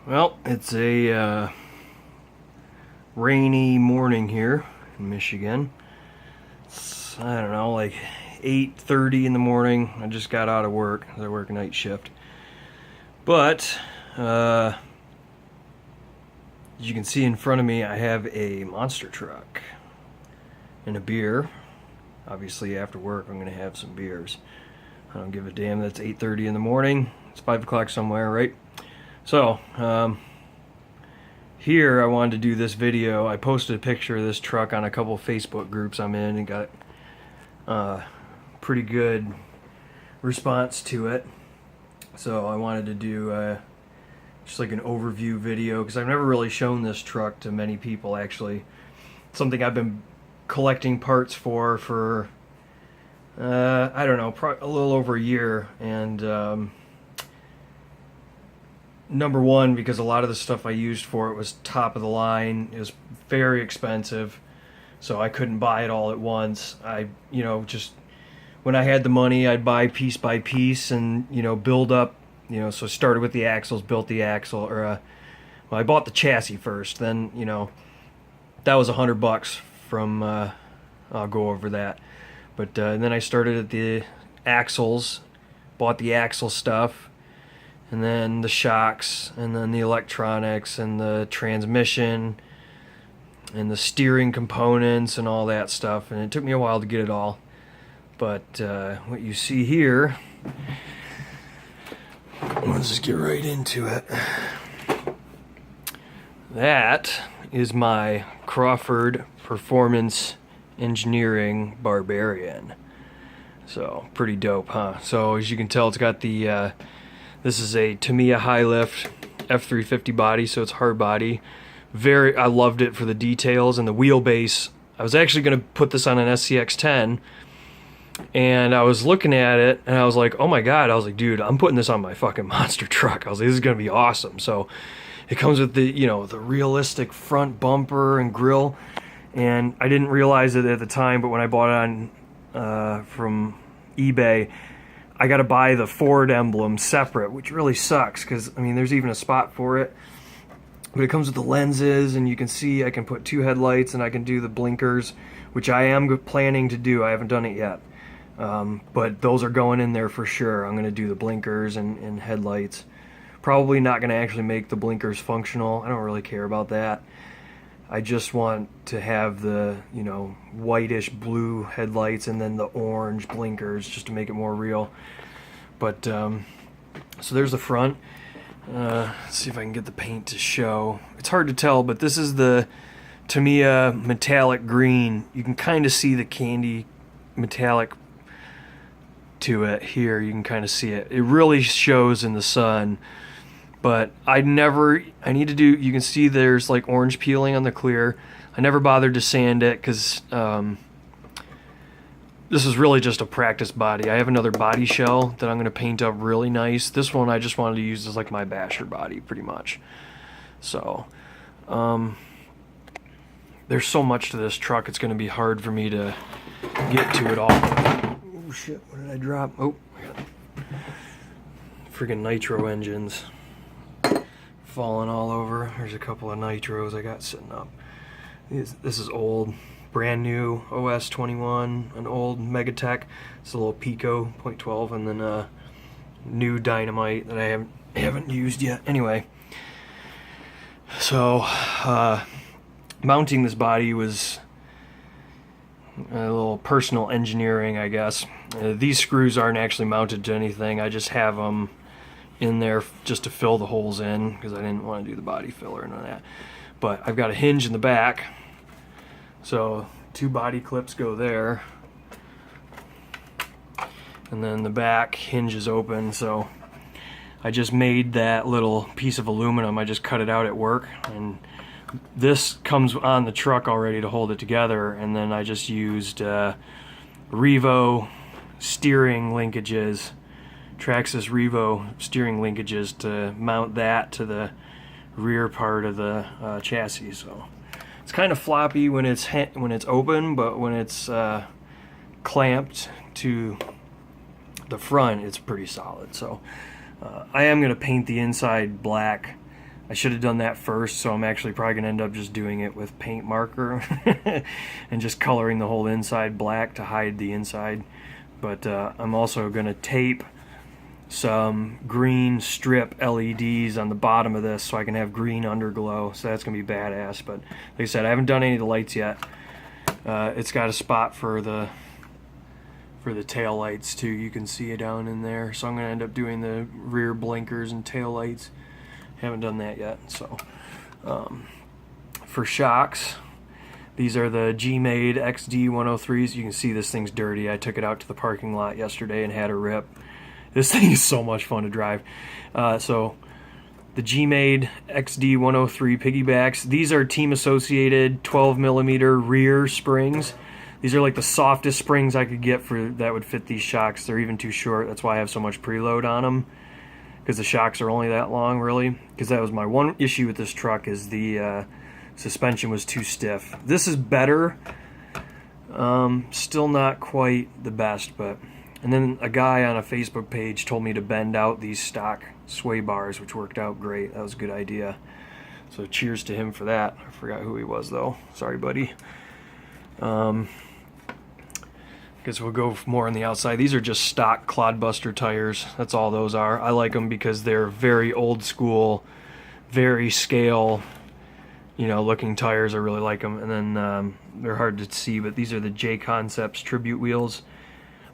Well, it's a rainy morning here in Michigan. It's, I don't know, like 8:30 in the morning. I just got out of work. I work a night shift. But, as you can see in front of me, I have a monster truck and a beer. Obviously, after work, I'm going to have some beers. I don't give a damn that's 8:30 in the morning. It's 5 o'clock somewhere, right? So, here I wanted to do this video. I posted a picture of this truck on a couple of Facebook groups I'm in and got pretty good response to it. So I wanted to do just like an overview video because I've never really shown this truck to many people actually. It's something I've been collecting parts for I don't know, a little over a year, and number one, because a lot of the stuff I used for it was top of the line. It was very expensive, so I couldn't buy it all at once. Just when I had the money, I'd buy piece by piece and, build up, so I started with the axles, built the axle, well, I bought the chassis first, then, that was $100 from, I'll go over that. But then I started at the axles, bought the axle stuff, and then the shocks, and then the electronics, and the transmission, and the steering components, and all that stuff. And it took me a while to get it all. But what you see here, let's just get right into it. That is my Crawford Performance Engineering Barbarian. So, pretty dope, huh? So, as you can tell, it's got the... This is a Tamiya high lift F350 body, so it's hard body. I loved it for the details and the wheelbase. I was actually going to put this on an SCX-10, and I was looking at it, and I was like, oh my god, I was like, dude, I'm putting this on my fucking monster truck. I was like, this is going to be awesome. So it comes with the, the realistic front bumper and grille, and I didn't realize it at the time, but when I bought it on from eBay, I got to buy the Ford emblem separate, which really sucks because, there's even a spot for it. But it comes with the lenses, and you can see I can put 2 headlights, and I can do the blinkers, which I am planning to do. I haven't done it yet. But those are going in there for sure. I'm going to do the blinkers and headlights. Probably not going to actually make the blinkers functional. I don't really care about that. I just want to have the, whitish blue headlights and then the orange blinkers just to make it more real. But, so there's the front. Let's see if I can get the paint to show. It's hard to tell, but this is the Tamiya metallic green. You can kind of see the candy metallic to it here. You can kind of see it. It really shows in the sun. But you can see there's like orange peeling on the clear. I never bothered to sand it because this is really just a practice body. I have another body shell that I'm going to paint up really nice. This one I just wanted to use as like my basher body pretty much. So, there's so much to this truck, it's going to be hard for me to get to it all. Oh shit, what did I drop? Oh, I got friggin' nitro engines falling all over. There's a couple of nitros I got sitting up. This is old, brand new OS 21, an old Megatech. It's a little Pico .12, and then a new Dynamite that I haven't used yet. Anyway, so mounting this body was a little personal engineering, I guess. These screws aren't actually mounted to anything. I just have them in there just to fill the holes in because I didn't want to do the body filler and all that. But I've got a hinge in the back, so 2 body clips go there, and then the back hinge is open. So I just made that little piece of aluminum. I just cut it out at work, and this comes on the truck already to hold it together. And then I just used Revo steering linkages, Traxxas Revo steering linkages to mount that to the rear part of the chassis. So it's kind of floppy when it's open, but when it's clamped to the front, it's pretty solid. So I am going to paint the inside black. I should have done that first, so I'm actually probably going to end up just doing it with paint marker and just coloring the whole inside black to hide the inside. But I'm also going to tape some green strip LEDs on the bottom of this so I can have green underglow, so that's going to be badass. But like I said, I haven't done any of the lights yet. It's got a spot for the tail lights too. You can see it down in there, so I'm going to end up doing the rear blinkers and tail lights. Haven't done that yet. So for shocks, these are the G-Made XD 103s. You can see this thing's dirty. I took it out to the parking lot yesterday and had a rip. This thing is so much fun to drive. So the G-Made XD 103 piggybacks, these are team associated 12 millimeter rear springs. These are like the softest springs I could get for that would fit these shocks. They're even too short. That's why I have so much preload on them, because the shocks are only that long, really. Because that was my one issue with this truck, is the suspension was too stiff. This is better. Still not quite the best, but... And then a guy on a Facebook page told me to bend out these stock sway bars, which worked out great. That was a good idea. So cheers to him for that. I forgot who he was, though. Sorry, buddy. Guess we'll go more on the outside. These are just stock Clodbuster tires. That's all those are. I like them because they're very old school, very scale, looking tires. I really like them. And then they're hard to see, but these are the J Concepts tribute wheels.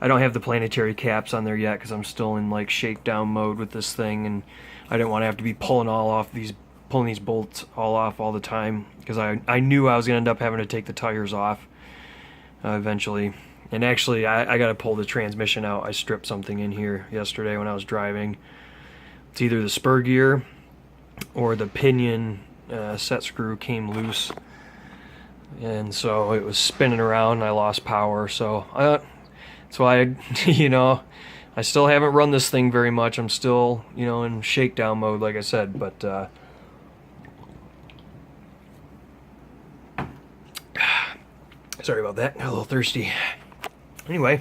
I don't have the planetary caps on there yet because I'm still in like shakedown mode with this thing, and I didn't want to have to be pulling these bolts all off all the time, because I knew I was gonna end up having to take the tires off eventually. And actually, I got to pull the transmission out. I stripped something in here yesterday when I was driving. It's either the spur gear or the pinion set screw came loose, and so it was spinning around and I lost power. So that's why I still haven't run this thing very much. I'm still in shakedown mode, like I said, but sorry about that, got a little thirsty. Anyway,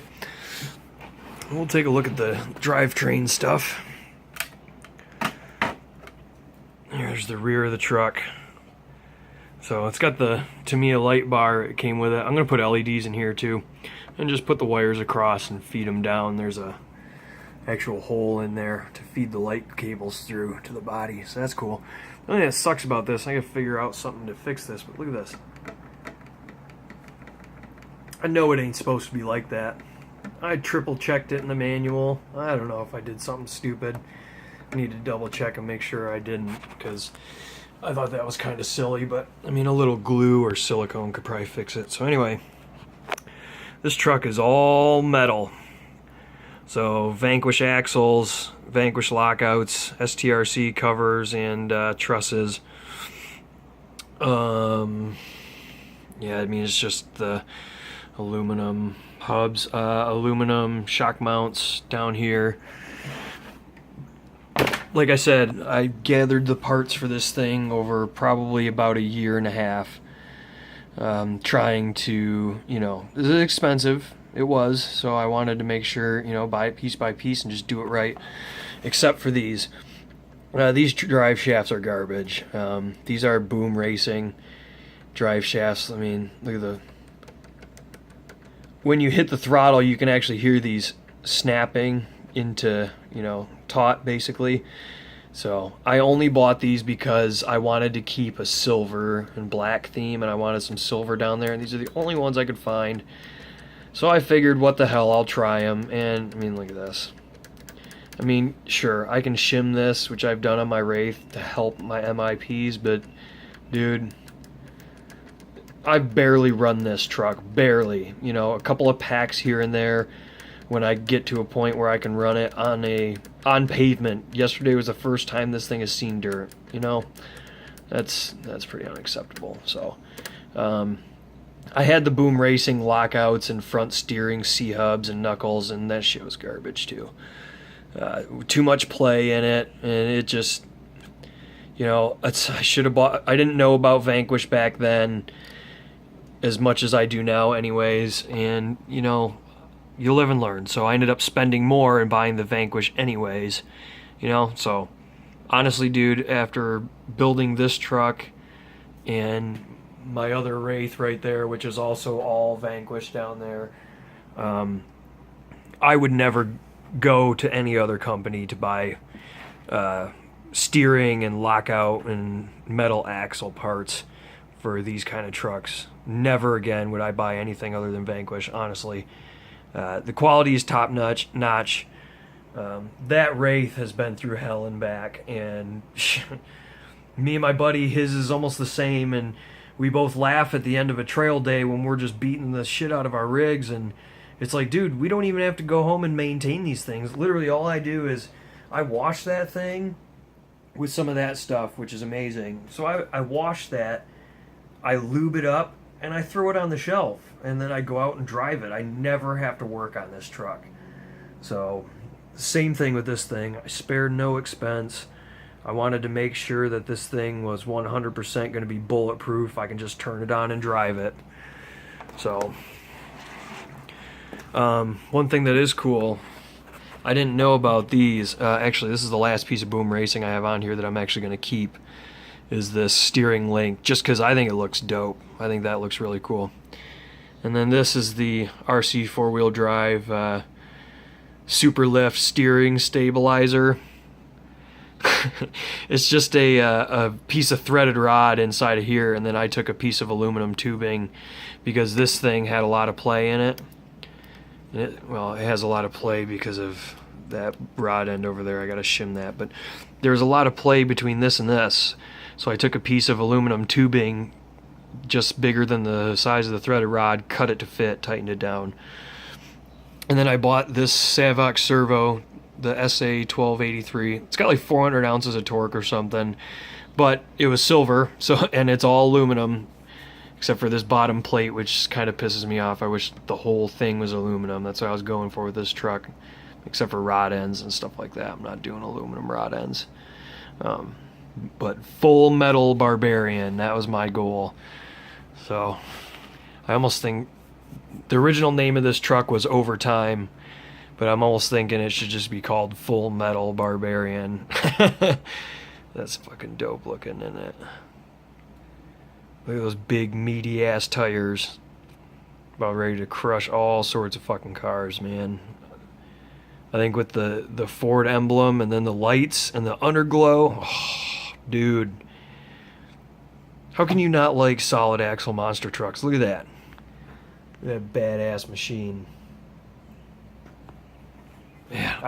we'll take a look at the drivetrain stuff. Here's the rear of the truck. So it's got the Tamiya light bar. It came with it. I'm going to put LEDs in here too, and just put the wires across and feed them down. There's a actual hole in there to feed the light cables through to the body, so that's cool. The only thing that sucks about this, I gotta figure out something to fix this, but look at this. I know it ain't supposed to be like that. I triple checked it in the manual. I don't know if I did something stupid. I need to double check and make sure I didn't, because I thought that was kind of silly, but I mean, a little glue or silicone could probably fix it. So anyway, this truck is all metal. So Vanquish axles, Vanquish lockouts, STRC covers, and trusses. Yeah, I mean, it's just the aluminum hubs, aluminum shock mounts down here. Like I said, I gathered the parts for this thing over probably about a year and a half, trying to, this is expensive. It was, so I wanted to make sure, buy it piece by piece and just do it right, except for these. These drive shafts are garbage. These are Boom Racing drive shafts. I mean, look at the... When you hit the throttle, you can actually hear these snapping into, taut, basically. So I only bought these because I wanted to keep a silver and black theme, and I wanted some silver down there, and these are the only ones I could find. So I figured, what the hell, I'll try them. And I mean, look at this. I mean, sure, I can shim this, which I've done on my Wraith to help my MIPs, but dude, I've barely run this truck, barely. A couple of packs here and there when I get to a point where I can run it on pavement. Yesterday was the first time this thing has seen dirt. That's pretty unacceptable. So I had the Boom Racing lockouts and front steering C-hubs and knuckles, and that shit was garbage too. Too much play in it, and it just, I should have bought. I didn't know about Vanquish back then as much as I do now anyways, and you live and learn. So I ended up spending more and buying the Vanquish anyways, so honestly, dude, after building this truck and my other Wraith right there, which is also all Vanquish down there, I would never go to any other company to buy steering and lockout and metal axle parts for these kind of trucks. Never again would I buy anything other than Vanquish, honestly. The quality is top notch. That Wraith has been through hell and back, and me and my buddy, his is almost the same, and we both laugh at the end of a trail day when we're just beating the shit out of our rigs, and it's like, dude, we don't even have to go home and maintain these things. Literally all I do is I wash that thing with some of that stuff, which is amazing. So I wash that, I lube it up, and I throw it on the shelf, and then I go out and drive it. I never have to work on this truck. So same thing with this thing. I spared no expense. I wanted to make sure that this thing was 100% going to be bulletproof. I can just turn it on and drive it. So one thing that is cool, I didn't know about these. Actually, this is the last piece of boom racing I have on here that I'm actually going to keep, is this steering link, just because I think it looks dope. I think that looks really cool. And then this is the RC four-wheel drive super lift steering stabilizer. It's just a piece of threaded rod inside of here, and then I took a piece of aluminum tubing because this thing had a lot of play in it. Well, it has a lot of play because of that rod end over there. I gotta shim that, but there's a lot of play between this and this. So I took a piece of aluminum tubing just bigger than the size of the threaded rod, cut it to fit, tightened it down. And then I bought this Savox servo, the SA1283. It's got like 400 ounces of torque or something, but it was silver, so, and it's all aluminum except for this bottom plate, which kind of pisses me off. I wish the whole thing was aluminum. That's what I was going for with this truck, except for rod ends and stuff like that. I'm not doing aluminum rod ends. But Full Metal Barbarian, that was my goal. So I almost think the original name of this truck was Overtime, but I'm almost thinking it should just be called Full Metal Barbarian. That's fucking dope looking, isn't it? Look at those big meaty ass tires. About ready to crush all sorts of fucking cars, man. I think with the Ford emblem and then the lights and the underglow, oh, dude. How can you not like solid axle monster trucks? Look at that. Look at that badass machine. Yeah,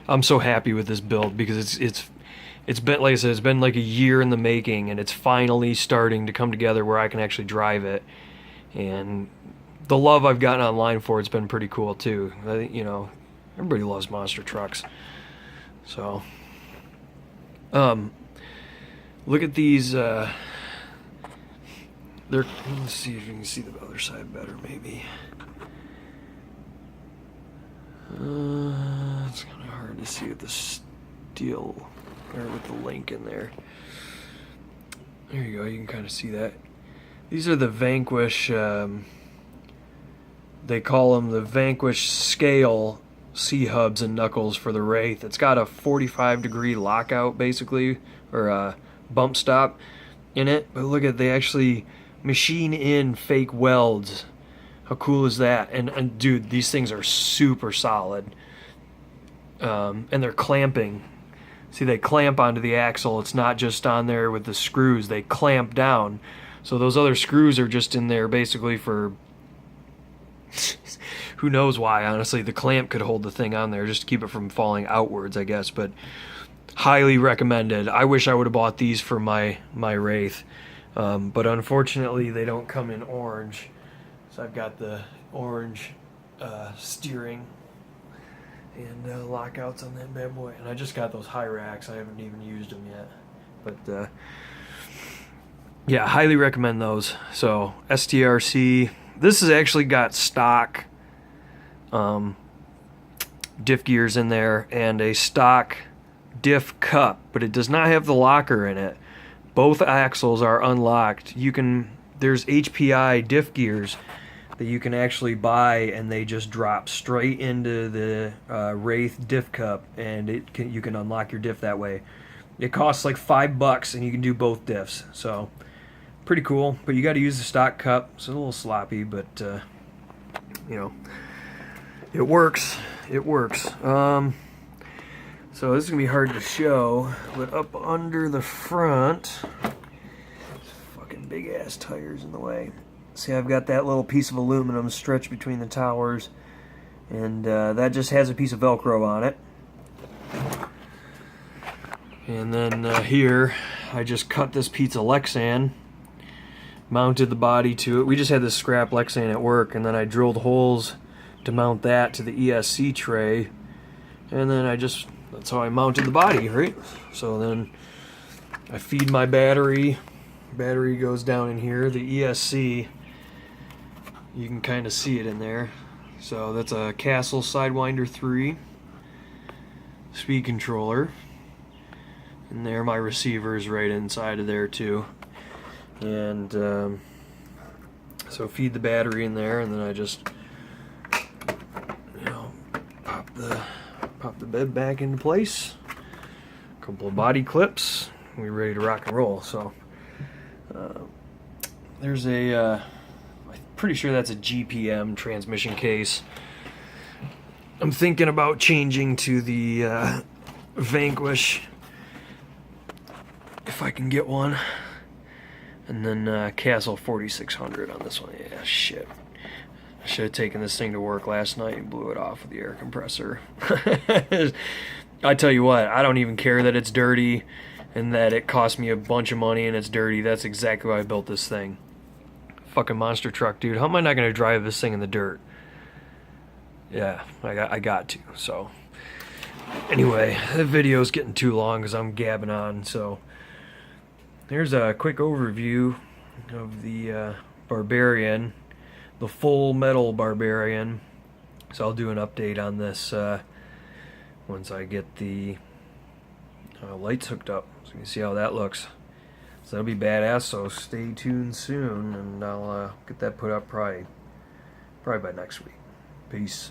I'm so happy with this build because it's been, like I said, it's been like a year in the making, and it's finally starting to come together where I can actually drive it. And the love I've gotten online for it's been pretty cool too. You know, everybody loves monster trucks. So, look at these. Let's see if you can see the other side better, maybe. It's kind of hard to see with the steel, or with the link in there. There you go, you can kind of see that. These are the Vanquish, they call them the Vanquish scale C-hubs and knuckles for the Wraith. It's got a 45-degree lockout, basically, or a bump stop in it. But look at, they actually machine in fake welds. How cool is that? And dude, these things are super solid. And they're clamping. See, they clamp onto the axle. It's not just on there with the screws. They clamp down. So those other screws are just in there basically for who knows why, honestly. The clamp could hold the thing on there just to keep it from falling outwards, I guess. But highly recommended. I wish I would have bought these for my Wraith. But unfortunately, they don't come in orange. So I've got the orange steering and lockouts on that bad boy. And I just got those high racks. I haven't even used them yet. But yeah, highly recommend those. So STRC. This has actually got stock diff gears in there and a stock diff cup, but it does not have the locker in it. Both axles are unlocked. There's HPI diff gears that you can actually buy, and they just drop straight into the Wraith diff cup, and you can unlock your diff that way. It costs like $5, and you can do both diffs. So pretty cool. But you got to use the stock cup. It's a little sloppy, but you know, it works. It works. So this is gonna be hard to show, but up under the front, fucking big ass tires in the way. See, I've got that little piece of aluminum stretched between the towers, and that just has a piece of Velcro on it. And then here, I just cut this piece of Lexan, mounted the body to it. We just had this scrap Lexan at work, and then I drilled holes to mount that to the ESC tray, and then that's how I mounted the body, right? So then I feed my battery. Battery goes down in here. The ESC, you can kind of see it in there. So that's a Castle Sidewinder 3 speed controller. And there, my receiver is right inside of there too. And so feed the battery in there, and then I just, you know, pop the bed back into place. A couple of body clips. We're ready to rock and roll. So there's I'm pretty sure that's a GPM transmission case. I'm thinking about changing to the Vanquish if I can get one, and then Castle 4600 on this one. Yeah, shit. I should have taken this thing to work last night and blew it off with the air compressor. I tell you what, I don't even care that it's dirty and that it cost me a bunch of money and it's dirty. That's exactly why I built this thing. Fucking monster truck, dude. How am I not going to drive this thing in the dirt? Yeah, I got to. So anyway, the video's getting too long because I'm gabbing on. So here's a quick overview of the Barbarian, the Full Metal Barbarian. So I'll do an update on this once I get the lights hooked up, so you can see how that looks. So that'll be badass, so stay tuned soon, and I'll get that put up probably by next week. Peace.